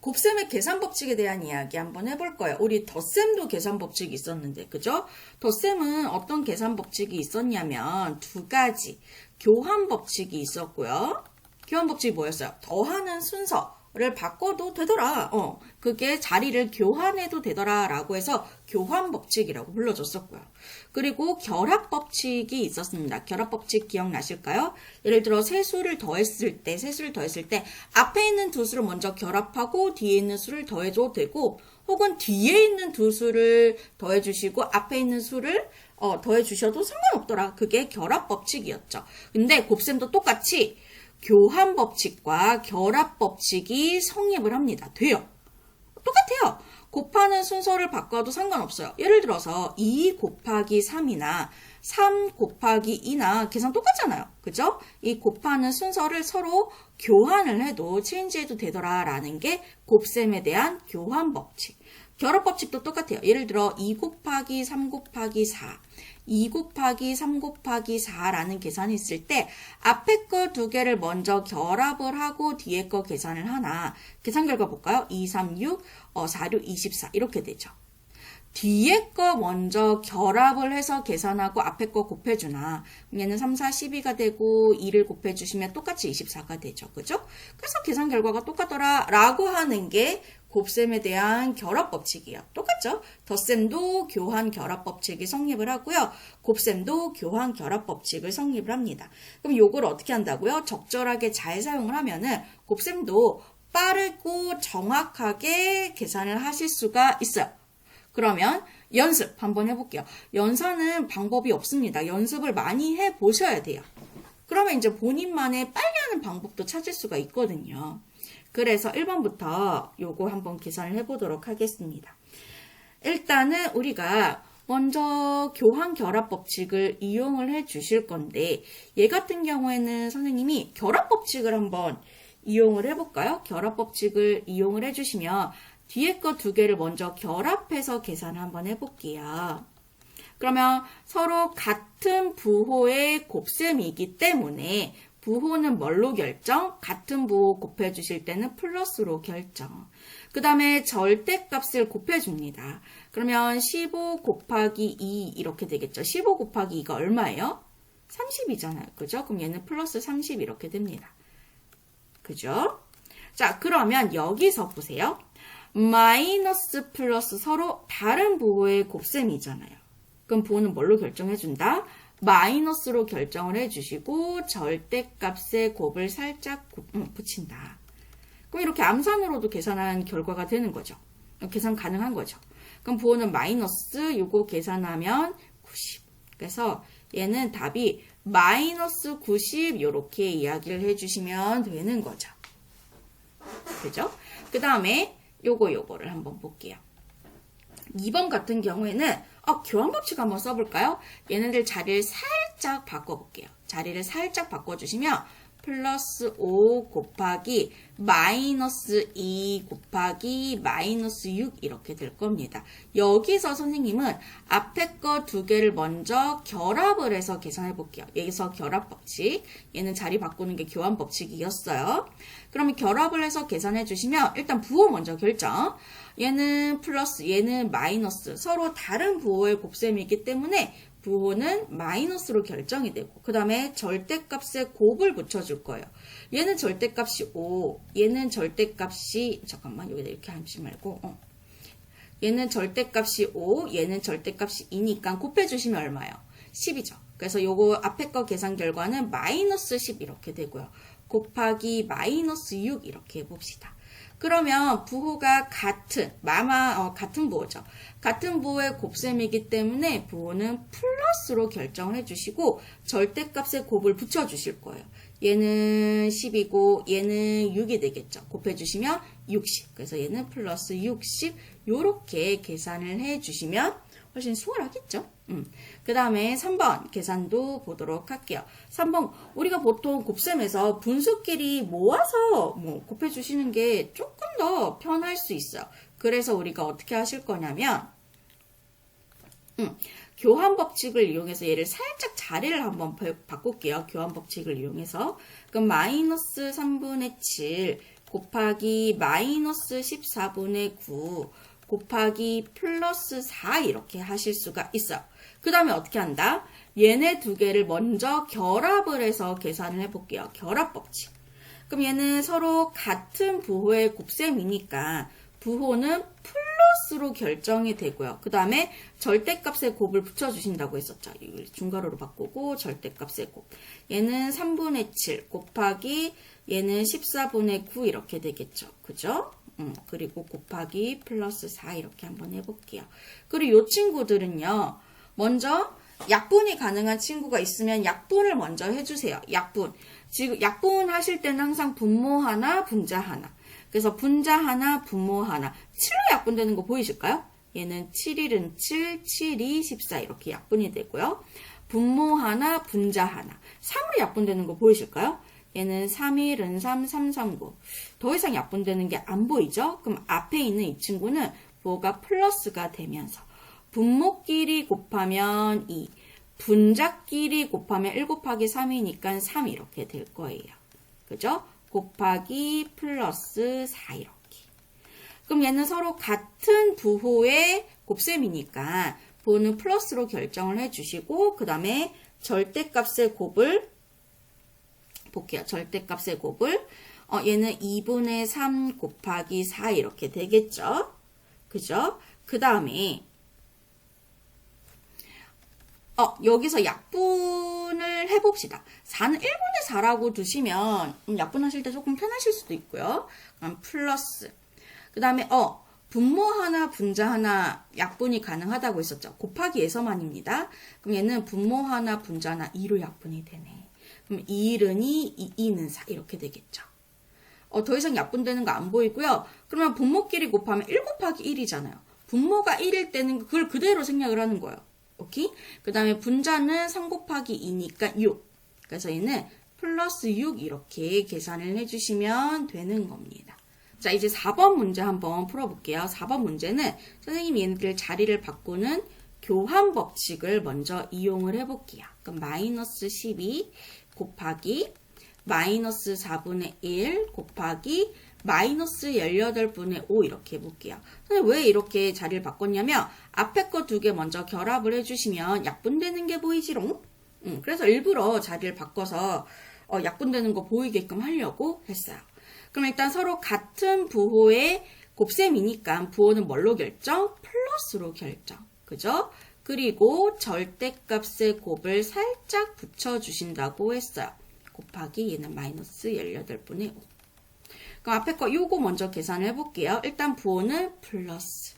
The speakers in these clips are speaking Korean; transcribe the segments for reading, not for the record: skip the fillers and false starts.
곱셈의 계산 법칙에 대한 이야기 한번 해볼 거예요. 우리 덧셈도 계산 법칙이 있었는데, 그죠? 덧셈은 어떤 계산 법칙이 있었냐면 두 가지 교환 법칙이 있었고요. 교환 법칙이 뭐였어요? 더하는 순서를 바꿔도 되더라. 그게 자리를 교환해도 되더라 라고 해서 교환 법칙이라고 불러줬었고요. 그리고 결합 법칙이 있었습니다. 결합 법칙 기억나실까요? 예를 들어 세 수를 더했을 때 앞에 있는 두 수를 먼저 결합하고 뒤에 있는 수를 더해줘도 되고, 혹은 뒤에 있는 두 수를 더해주시고 앞에 있는 수를 더해주셔도 상관없더라. 그게 결합 법칙이었죠. 근데 곱셈도 똑같이 교환 법칙과 결합 법칙이 성립을 합니다. 돼요. 똑같아요. 곱하는 순서를 바꿔도 상관없어요. 예를 들어서 2 곱하기 3이나 3 곱하기 2나 계산 똑같잖아요. 그죠? 이 곱하는 순서를 서로 교환을 해도 체인지해도 되더라라는 게 곱셈에 대한 교환 법칙. 결합 법칙도 똑같아요. 예를 들어 2 곱하기 3 곱하기 4, 2 곱하기 3 곱하기 4라는 계산이 있을 때 앞에 거 두 개를 먼저 결합을 하고 뒤에 거 계산을 하나. 계산 결과 볼까요? 2, 3, 6, 4, 6, 24 이렇게 되죠. 뒤에 거 먼저 결합을 해서 계산하고 앞에 거 곱해주나. 얘는 3, 4, 12가 되고 2를 곱해주시면 똑같이 24가 되죠. 그죠? 그래서 계산 결과가 똑같더라 라고 하는 게 곱셈에 대한 결합 법칙이에요. 똑같죠? 덧셈도 교환 결합 법칙이 성립을 하고요. 곱셈도 교환 결합 법칙을 성립을 합니다. 그럼 요걸 어떻게 한다고요? 적절하게 잘 사용을 하면은 곱셈도 빠르고 정확하게 계산을 하실 수가 있어요. 그러면 연습 한번 해볼게요. 연산은 방법이 없습니다. 연습을 많이 해보셔야 돼요. 그러면 이제 본인만의 빨리 하는 방법도 찾을 수가 있거든요. 그래서 1번부터 요거 한번 계산을 해보도록 하겠습니다. 일단은 우리가 먼저 교환 결합 법칙을 이용을 해 주실 건데, 얘 같은 경우에는 선생님이 결합 법칙을 한번 이용을 해볼까요? 결합 법칙을 이용을 해주시면 뒤에 거 두 개를 먼저 결합해서 계산을 한번 해볼게요. 그러면 서로 같은 부호의 곱셈이기 때문에 부호는 뭘로 결정? 같은 부호 곱해주실 때는 플러스로 결정. 그 다음에 절대값을 곱해줍니다. 그러면 15 곱하기 2 이렇게 되겠죠. 15 곱하기 2가 얼마예요? 30이잖아요. 그죠? 그럼 얘는 플러스 30 이렇게 됩니다. 그죠? 자, 그러면 여기서 보세요. 마이너스 플러스 서로 다른 부호의 곱셈이잖아요. 그럼 부호는 뭘로 결정해준다? 마이너스로 결정을 해주시고 절대값의 곱을 살짝 붙인다. 그럼 이렇게 암산으로도 계산한 결과가 되는 거죠. 계산 가능한 거죠. 그럼 부호는 마이너스, 요거 계산하면 90. 그래서 얘는 답이 마이너스 90 이렇게 이야기를 해주시면 되는 거죠. 그죠? 그 다음에 요거를 한번 볼게요. 2번 같은 경우에는 교환 법칙 한번 써볼까요? 얘네들 자리를 살짝 바꿔볼게요. 자리를 살짝 바꿔주시면 플러스 5 곱하기 마이너스 2 곱하기 마이너스 6 이렇게 될 겁니다. 여기서 선생님은 앞에 거 두 개를 먼저 결합을 해서 계산해 볼게요. 여기서 결합 법칙, 얘는 자리 바꾸는 게 교환 법칙이었어요. 그러면 결합을 해서 계산해 주시면 일단 부호 먼저 결정. 얘는 플러스, 얘는 마이너스, 서로 다른 부호의 곱셈이기 때문에 부호는 마이너스로 결정이 되고, 그 다음에 절대값에 곱을 붙여줄 거예요. 얘는 절대값이 5, 얘는 절대값이, 잠깐만, 여기다 이렇게 하지 말고, 얘는 절대값이 5, 얘는 절대값이 2니까 곱해주시면 얼마예요? 10이죠. 그래서 요거 앞에 거 계산 결과는 마이너스 10 이렇게 되고요. 곱하기 마이너스 6 이렇게 해봅시다. 그러면 부호가 같은 부호죠. 같은 부호의 곱셈이기 때문에 부호는 플러스로 결정을 해주시고 절대값에 곱을 붙여주실 거예요. 얘는 10이고 얘는 6이 되겠죠. 곱해주시면 60. 그래서 얘는 플러스 60 요렇게 계산을 해주시면 훨씬 수월하겠죠. 그 다음에 3번 계산도 보도록 할게요. 3번 우리가 보통 곱셈에서 분수끼리 모아서 곱해주시는 게 조금 더 편할 수 있어요. 그래서 우리가 어떻게 하실 거냐면 교환 법칙을 이용해서 얘를 살짝 자리를 한번 바꿀게요. 교환 법칙을 이용해서. 그럼 마이너스 3분의 7 곱하기 마이너스 14분의 9 곱하기 플러스 4 이렇게 하실 수가 있어요. 그 다음에 어떻게 한다? 얘네 두 개를 먼저 결합을 해서 계산을 해볼게요. 결합 법칙. 그럼 얘는 서로 같은 부호의 곱셈이니까 부호는 플러스로 결정이 되고요. 그 다음에 절대값의 곱을 붙여주신다고 했었죠. 중괄호로 바꾸고 절대값의 곱. 얘는 3분의 7 곱하기 얘는 14분의 9 이렇게 되겠죠. 그죠? 그리고 곱하기 플러스 4 이렇게 한번 해볼게요. 그리고 이 친구들은요. 먼저 약분이 가능한 친구가 있으면 약분을 먼저 해주세요. 약분. 지금 약분 하실 때는 항상 분모 하나, 분자 하나. 그래서 분자 하나, 분모 하나. 7로 약분되는 거 보이실까요? 얘는 7일은 7, 7이 14 이렇게 약분이 되고요. 분모 하나, 분자 하나. 3으로 약분되는 거 보이실까요? 얘는 3일은 3, 3, 3, 9. 더 이상 약분되는 게 안 보이죠? 그럼 앞에 있는 이 친구는 뭐가 플러스가 되면서 분모끼리 곱하면 2, 분자끼리 곱하면 1 곱하기 3이니까 3 이렇게 될 거예요. 그죠? 곱하기 플러스 4 이렇게. 그럼 얘는 서로 같은 부호의 곱셈이니까 부호는 플러스로 결정을 해주시고 그 다음에 절대값의 곱을 볼게요. 절대값의 곱을 얘는 2분의 3 곱하기 4 이렇게 되겠죠? 그죠? 그 다음에 여기서 약분을 해봅시다. 4는 1분의 4라고 두시면 약분하실 때 조금 편하실 수도 있고요. 그럼 플러스. 그 다음에 분모 하나, 분자 하나 약분이 가능하다고 했었죠. 곱하기에서만입니다. 그럼 얘는 분모 하나, 분자 하나 2로 약분이 되네. 그럼 2는 2, 2는 4 이렇게 되겠죠. 더 이상 약분되는 거 안 보이고요. 그러면 분모끼리 곱하면 1 곱하기 1이잖아요. 분모가 1일 때는 그걸 그대로 생략을 하는 거예요. 오케이? 그 다음에 분자는 3 곱하기 2니까 6. 그래서 얘는 플러스 6 이렇게 계산을 해주시면 되는 겁니다. 자, 이제 4번 문제 한번 풀어볼게요. 4번 문제는 선생님이 얘네들 자리를 바꾸는 교환 법칙을 먼저 이용을 해볼게요. 그럼 마이너스 12 곱하기 마이너스 4분의 1 곱하기 마이너스 18분의 5 이렇게 해볼게요. 선생님 왜 이렇게 자리를 바꿨냐면 앞에 거 두 개 먼저 결합을 해주시면 약분되는 게 보이지롱? 그래서 일부러 자리를 바꿔서 약분되는 거 보이게끔 하려고 했어요. 그럼 일단 서로 같은 부호의 곱셈이니까 부호는 뭘로 결정? 플러스로 결정. 그죠? 그리고 절대값의 곱을 살짝 붙여주신다고 했어요. 곱하기 얘는 마이너스 18분의 5. 그럼 앞에 거 요거 먼저 계산을 해볼게요. 일단 부호는 플러스.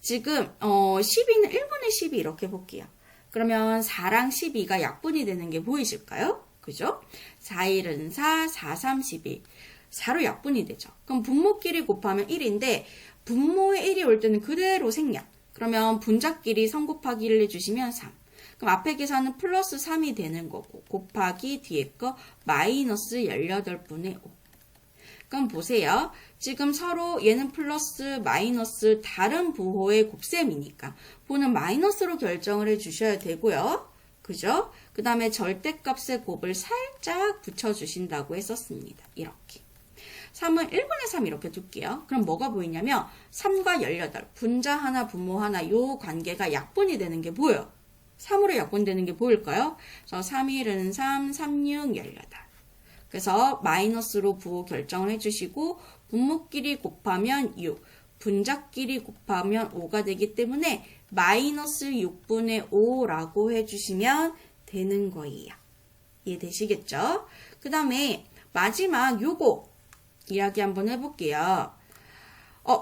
지금 12는 1분의 12 이렇게 볼게요. 그러면 4랑 12가 약분이 되는 게 보이실까요? 그죠? 4일은 4, 4, 3, 12. 4로 약분이 되죠. 그럼 분모끼리 곱하면 1인데 분모에 1이 올 때는 그대로 생략. 그러면 분자끼리 3 곱하기 1 해주시면 3. 그럼 앞에 계산은 플러스 3이 되는 거고 곱하기 뒤에 거 마이너스 18분의 5. 그럼 보세요. 지금 서로 얘는 플러스 마이너스 다른 부호의 곱셈이니까 부호는 마이너스로 결정을 해주셔야 되고요. 그죠? 그 다음에 절대값의 곱을 살짝 붙여주신다고 했었습니다. 이렇게. 3은 1분의 3 이렇게 둘게요. 그럼 뭐가 보이냐면 3과 18, 분자 하나, 분모 하나 요 관계가 약분이 되는 게 보여요. 3으로 약분되는 게 보일까요? 그래서 3일은 3, 36, 18. 그래서 마이너스로 부호 결정을 해주시고 분모끼리 곱하면 6, 분자끼리 곱하면 5가 되기 때문에 마이너스 6분의 5라고 해주시면 되는 거예요. 이해되시겠죠? 그 다음에 마지막 요거 이야기 한번 해볼게요.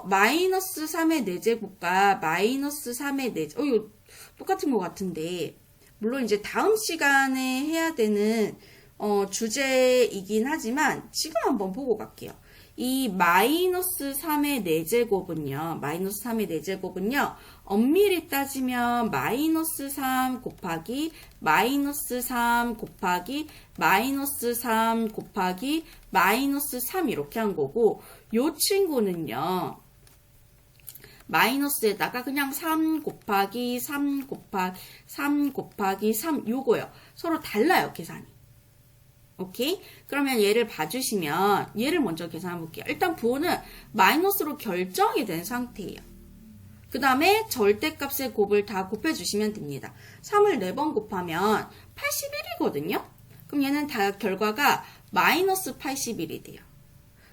마이너스 3의 4제곱과 마이너스 3의 4제곱, 이거 똑같은 것 같은데, 물론 이제 다음 시간에 해야 되는, 주제이긴 하지만, 지금 한번 보고 갈게요. 이 마이너스 3의 4제곱은요, 마이너스 3의 4제곱은요, 엄밀히 따지면 마이너스 3 곱하기 마이너스 3 곱하기 마이너스 3 곱하기 마이너스 3 이렇게 한 거고 요 친구는요. 마이너스에다가 그냥 3 곱하기 3 곱하기 3 곱하기 3 요거요. 서로 달라요, 계산이. 오케이? 그러면 얘를 봐주시면 얘를 먼저 계산해 볼게요. 일단 부호는 마이너스로 결정이 된 상태예요. 그 다음에 절대값의 곱을 다 곱해주시면 됩니다. 3을 4번 곱하면 81이거든요. 그럼 얘는 다 결과가 마이너스 81이 돼요.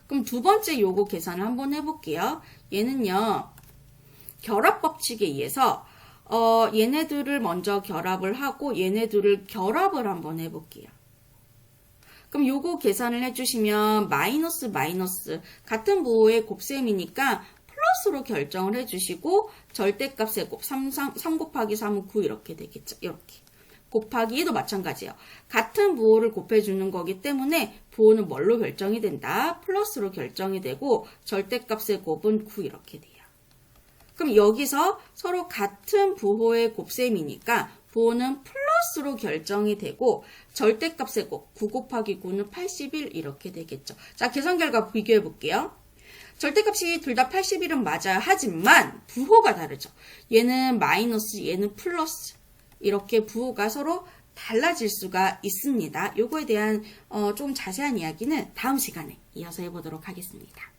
그럼 두 번째 요거 계산을 한번 해볼게요. 얘는요, 결합 법칙에 의해서 얘네들을 먼저 결합을 하고 얘네들을 결합을 한번 해볼게요. 그럼 요거 계산을 해주시면 마이너스 같은 부호의 곱셈이니까 플러스로 결정을 해주시고 절대값의 곱 3 곱하기 3은 9 이렇게 되겠죠. 이렇게. 곱하기 얘도 마찬가지예요. 같은 부호를 곱해주는 거기 때문에 부호는 뭘로 결정이 된다? 플러스로 결정이 되고 절대값의 곱은 9 이렇게 돼요. 그럼 여기서 서로 같은 부호의 곱셈이니까 부호는 플러스로 결정이 되고 절대값의 곱 9 곱하기 9는 81 이렇게 되겠죠. 자, 계산 결과 비교해 볼게요. 절대값이 둘 다 81은 맞아요. 하지만 부호가 다르죠. 얘는 마이너스, 얘는 플러스. 이렇게 부호가 서로 달라질 수가 있습니다. 요거에 대한 좀 자세한 이야기는 다음 시간에 이어서 해보도록 하겠습니다.